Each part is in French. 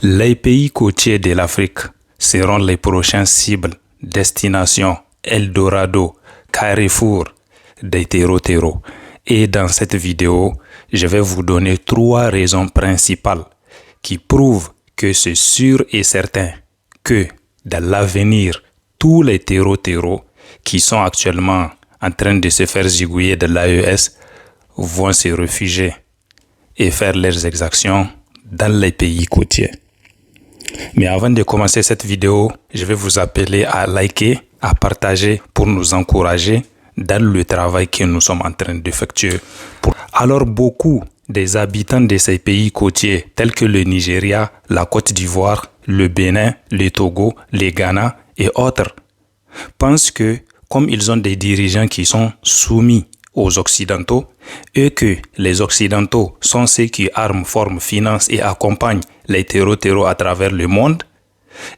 Les pays côtiers de l'Afrique seront les prochaines cibles, destinations, Eldorado, Carrefour des terreaux. Et dans cette vidéo, je vais vous donner 3 raisons principales qui prouvent que c'est sûr et certain que dans l'avenir, tous les terreaux qui sont actuellement en train de se faire zigouiller de l'AES vont se réfugier et faire leurs exactions dans les pays côtiers. Mais avant de commencer cette vidéo, je vais vous appeler à liker, à partager pour nous encourager dans le travail que nous sommes en train d'effectuer. Alors beaucoup des habitants de ces pays côtiers tels que le Nigeria, la Côte d'Ivoire, le Bénin, le Togo, le Ghana et autres pensent que comme ils ont des dirigeants qui sont soumis aux Occidentaux et que les Occidentaux sont ceux qui arment, forment, financent et accompagnent les terreaux à travers le monde,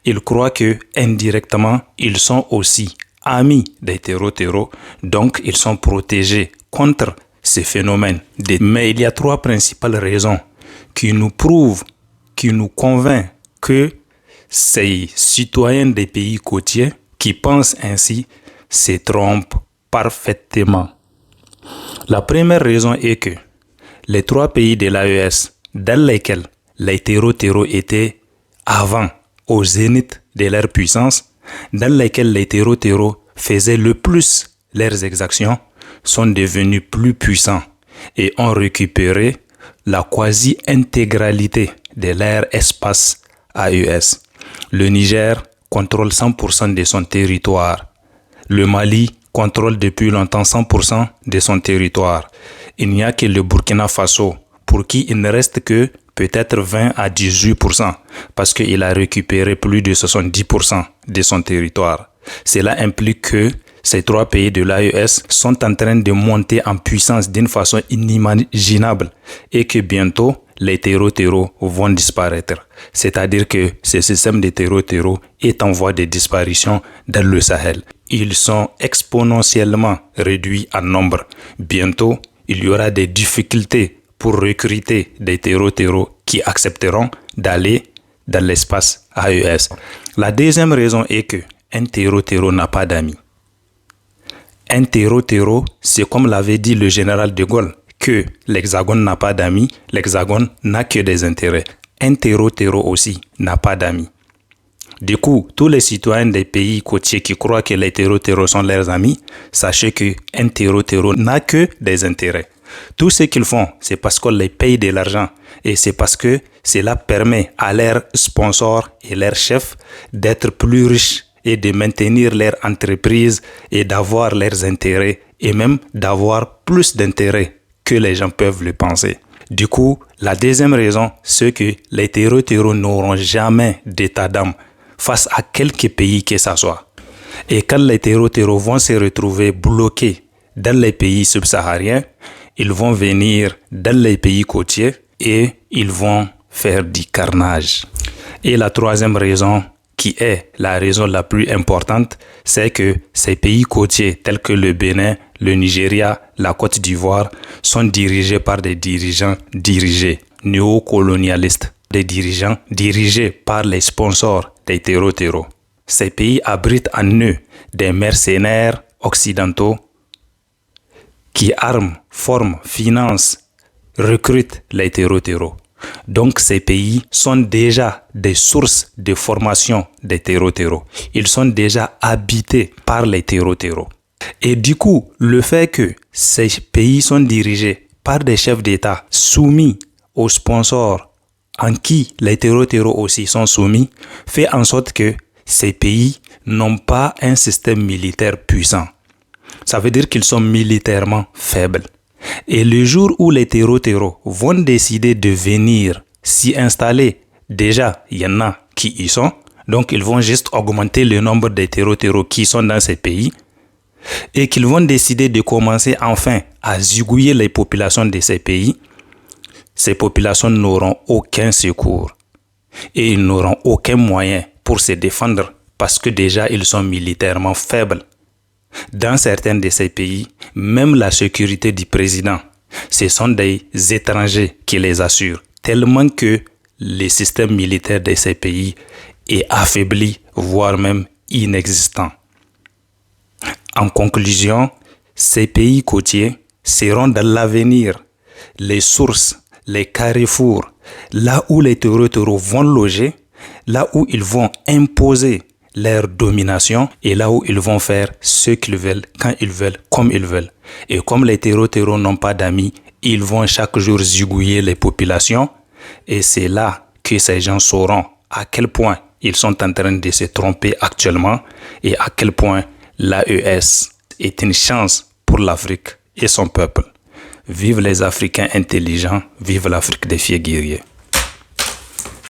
ils croient que indirectement ils sont aussi amis des terreaux, donc ils sont protégés contre ces phénomènes. Mais il y a 3 principales raisons qui nous prouvent, qui nous convainquent que ces citoyens des pays côtiers qui pensent ainsi se trompent parfaitement. La première raison est que les 3 pays de l'AES dans lesquels les terreaux étaient avant au zénith de leur puissance, dans lesquels les terreaux faisaient le plus leurs exactions, sont devenus plus puissants et ont récupéré la quasi-intégralité de leur espace AES. Le Niger contrôle 100% de son territoire. Le Mali contrôle depuis longtemps 100% de son territoire. Il n'y a que le Burkina Faso pour qui il ne reste que peut-être 20 à 18% parce qu'il a récupéré plus de 70% de son territoire. Cela implique que ces 3 pays de l'AES sont en train de monter en puissance d'une façon inimaginable et que bientôt les terreaux vont disparaître. C'est-à-dire que ce système de terreaux est en voie de disparition dans le Sahel. Ils sont exponentiellement réduits en nombre. Bientôt, il y aura des difficultés pour recruter des terreaux qui accepteront d'aller dans l'espace AES. La deuxième raison est que un terreau n'a pas d'amis. Un terreau, c'est comme l'avait dit le général de Gaulle, que l'Hexagone n'a pas d'amis, l'Hexagone n'a que des intérêts. Un terreau aussi n'a pas d'amis. Du coup, tous les citoyens des pays côtiers qui croient que les terreaux sont leurs amis, sachez qu'un terreau n'a que des intérêts. Tout ce qu'ils font, c'est parce qu'on les paye de l'argent et c'est parce que cela permet à leurs sponsors et leurs chefs d'être plus riches et de maintenir leur entreprise et d'avoir leurs intérêts et même d'avoir plus d'intérêts que les gens peuvent le penser. Du coup, la deuxième raison, c'est que les terreaux n'auront jamais d'état d'âme face à quelque pays que ce soit. Et quand les terreaux vont se retrouver bloqués dans les pays subsahariens, ils vont venir dans les pays côtiers et ils vont faire du carnage. Et la troisième raison, qui est la raison la plus importante, c'est que ces pays côtiers tels que le Bénin, le Nigeria, la Côte d'Ivoire sont dirigés par des dirigeants néocolonialistes, des dirigeants dirigés par les sponsors des terreaux. Ces pays abritent en eux des mercenaires occidentaux qui arment, forment, financent, recrutent les terreaux. Donc ces pays sont déjà des sources de formation des terreaux. Ils sont déjà habités par les terreaux. Et du coup, le fait que ces pays sont dirigés par des chefs d'État soumis aux sponsors en qui les terreaux aussi sont soumis, fait en sorte que ces pays n'ont pas un système militaire puissant. Ça veut dire qu'ils sont militairement faibles. Et le jour où les terreaux vont décider de venir s'y installer, déjà, il y en a qui y sont, donc ils vont juste augmenter le nombre de terreaux qui sont dans ces pays et qu'ils vont décider de commencer enfin à zigouiller les populations de ces pays. Ces populations n'auront aucun secours et ils n'auront aucun moyen pour se défendre parce que déjà ils sont militairement faibles. Dans certains de ces pays, même la sécurité du président, ce sont des étrangers qui les assurent, tellement que le système militaire de ces pays est affaibli, voire même inexistant. En conclusion, ces pays côtiers seront dans l'avenir les sources, les carrefours, là où les terreaux vont loger, là où ils vont imposer leur domination et là où ils vont faire ce qu'ils veulent, quand ils veulent, comme ils veulent. Et comme les terreaux n'ont pas d'amis, ils vont chaque jour zigouiller les populations et c'est là que ces gens sauront à quel point ils sont en train de se tromper actuellement et à quel point l'AES est une chance pour l'Afrique et son peuple. Vive les Africains intelligents, vive l'Afrique des fiers guerriers.